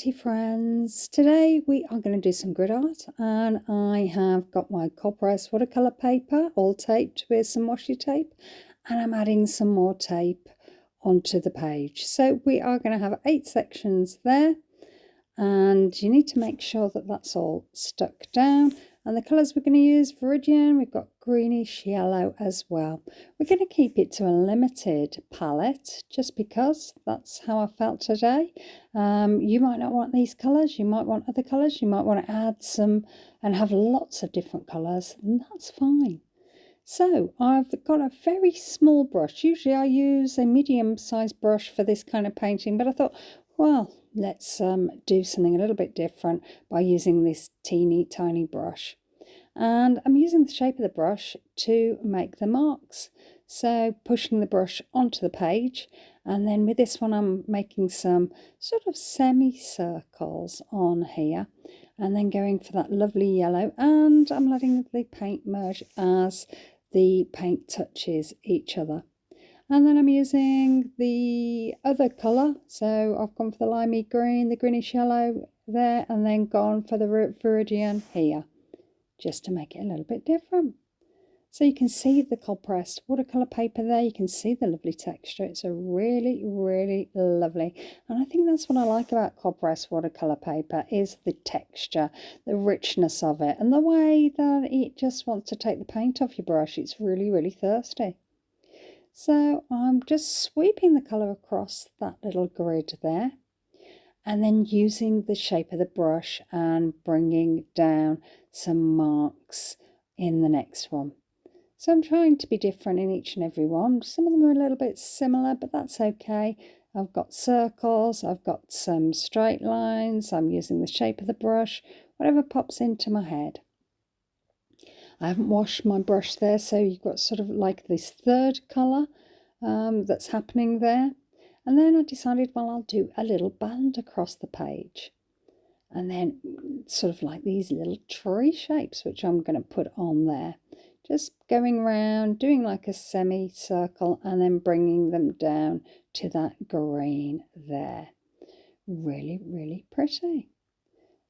Alrighty friends, today we are going to do some grid art, and I have got my cold press watercolor paper all taped with some washi tape, and I'm adding some more tape onto the page. So we are going to have 8 sections there, and you need to make sure that that's all stuck down. And the colours we're going to use, Viridian, we've got greenish yellow as well. We're going to keep it to a limited palette just because that's how I felt today. You might not want these colours, you might want other colours, you might want to add some and have lots of different colours, and that's fine. So I've got a very small brush. Usually I use a medium-sized brush for this kind of painting, but I thought, well, let's do something a little bit different by using this teeny tiny brush. And I'm using the shape of the brush to make the marks. So pushing the brush onto the page, and then with this one I'm making some sort of semicircles on here, and then going for that lovely yellow, and I'm letting the paint merge as the paint touches each other. And then I'm using the other colour, so I've gone for the limey green, the greenish yellow there, and then gone for the Viridian here, just to make it a little bit different. So you can see the cold pressed watercolour paper there, you can see the lovely texture. It's a really, really lovely, and I think that's what I like about cold pressed watercolour paper, is the texture, the richness of it, and the way that it just wants to take the paint off your brush. It's really, really thirsty. So I'm just sweeping the colour across that little grid there, and then using the shape of the brush and bringing down some marks in the next one. So I'm trying to be different in each and every one. Some of them are a little bit similar, but that's okay. I've got circles, I've got some straight lines, I'm using the shape of the brush, whatever pops into my head. I haven't washed my brush there, so you've got sort of like this third colour that's happening there. And then I decided, well, I'll do a little band across the page, and then sort of like these little tree shapes, which I'm going to put on there. Just going around, doing like a semicircle, and then bringing them down to that green there. Really, really pretty.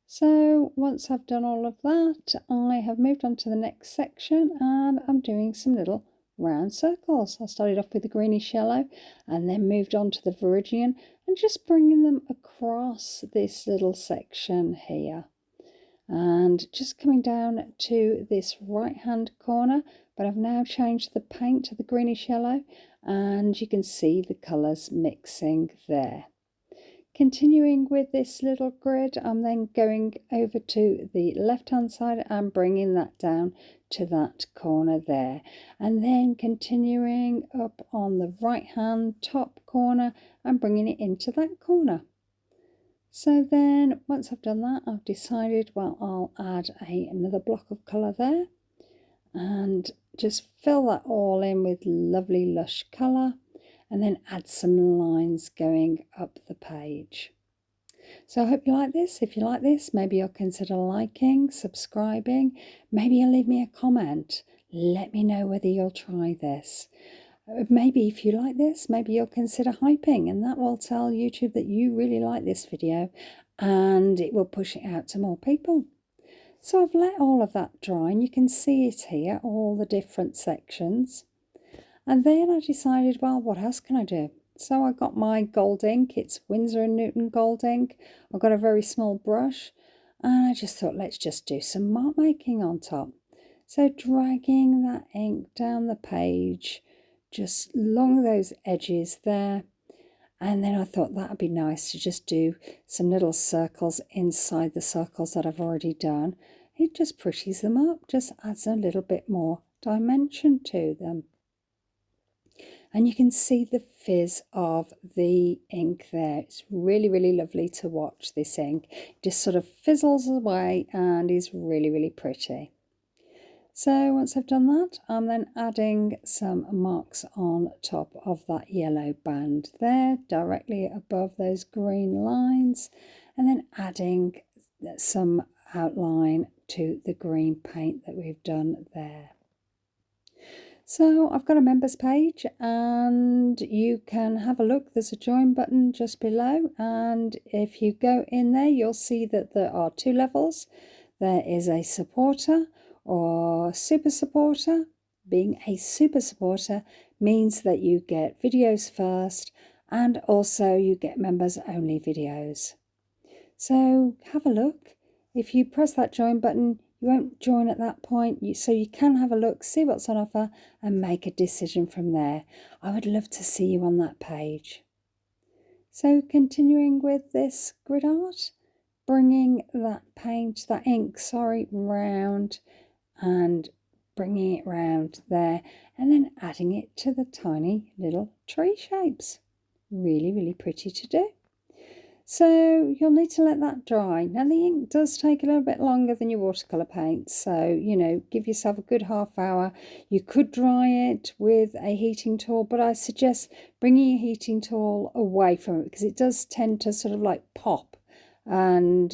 So once I've done all of that, I have moved on to the next section, and I'm doing some little round circles. I started off with the greenish yellow and then moved on to the Viridian, and just bringing them across this little section here, and just coming down to this right hand corner. But I've now changed the paint to the greenish yellow, and you can see the colours mixing there. Continuing with this little grid, I'm then going over to the left hand side and bringing that down to that corner there, and then continuing up on the right hand top corner and bringing it into that corner. So then once I've done that, I've decided, well, I'll add another block of colour there, and just fill that all in with lovely lush colour, and then add some lines going up the page. So I hope you like this. If you like this, maybe you'll consider liking, subscribing, maybe you'll leave me a comment. Let me know whether you'll try this. Maybe if you like this, maybe you'll consider hyping, and that will tell YouTube that you really like this video, and it will push it out to more people. So I've let all of that dry, and you can see it here, all the different sections. And then I decided, well, what else can I do? So I got my gold ink. It's Winsor & Newton gold ink. I've got a very small brush, and I just thought, let's just do some mark making on top. So dragging that ink down the page, just along those edges there. And then I thought that would be nice to just do some little circles inside the circles that I've already done. It just pretties them up, just adds a little bit more dimension to them. And you can see the fizz of the ink there. It's really, really lovely to watch this ink. It just sort of fizzles away and is really, really pretty. So once I've done that, I'm then adding some marks on top of that yellow band there, directly above those green lines, and then adding some outline to the green paint that we've done there. So I've got a members page and you can have a look. There's a join button just below, and if you go in there you'll see that there are 2 levels. There is a supporter or super supporter. Being a super supporter means that you get videos first, and also you get members only videos. So have a look. If you press that join button, you won't join at that point, so you can have a look, see what's on offer and make a decision from there. I would love to see you on that page. So continuing with this grid art, bringing that ink, round and bringing it round there, and then adding it to the tiny little tree shapes. Really, really pretty to do. So you'll need to let that dry. Now the ink does take a little bit longer than your watercolour paint, so you know, give yourself a good half hour. You could dry it with a heating tool, but I suggest bringing your heating tool away from it because it does tend to sort of like pop, and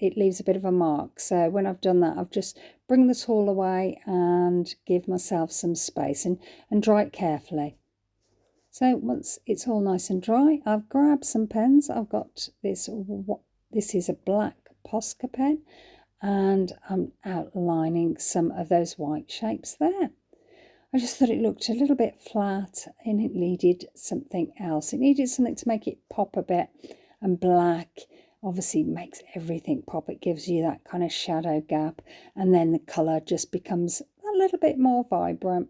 it leaves a bit of a mark. So when I've done that, I've just bring the tool away and give myself some space and dry it carefully. So once it's all nice and dry, I've grabbed some pens. I've got this is a black Posca pen, and I'm outlining some of those white shapes there. I just thought it looked a little bit flat and it needed something else. It needed something to make it pop a bit, and black obviously makes everything pop. It gives you that kind of shadow gap, and then the colour just becomes a little bit more vibrant,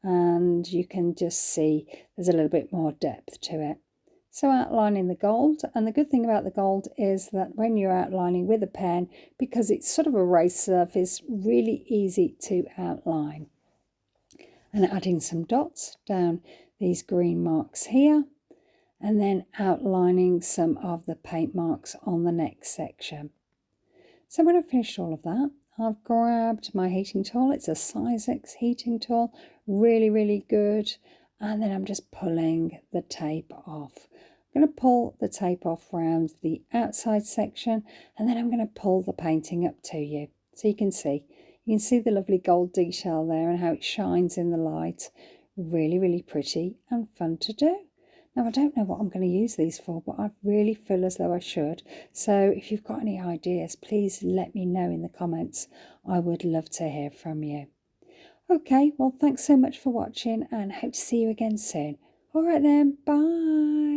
and you can just see there's a little bit more depth to it. So outlining the gold, and the good thing about the gold is that when you're outlining with a pen, because it's sort of a raised surface, really easy to outline. And adding some dots down these green marks here, and then outlining some of the paint marks on the next section. So when I've finished all of that, I've grabbed my heating tool. It's a size X heating tool, really, really good. And then I'm just pulling the tape off. I'm going to pull the tape off around the outside section, and then I'm going to pull the painting up to you so you can see. You can see the lovely gold detail there and how it shines in the light. Really, really pretty and fun to do. Now, I don't know what I'm going to use these for, but I really feel as though I should. So if you've got any ideas, please let me know in the comments. I would love to hear from you. Okay, well, thanks so much for watching, and hope to see you again soon. All right then, bye.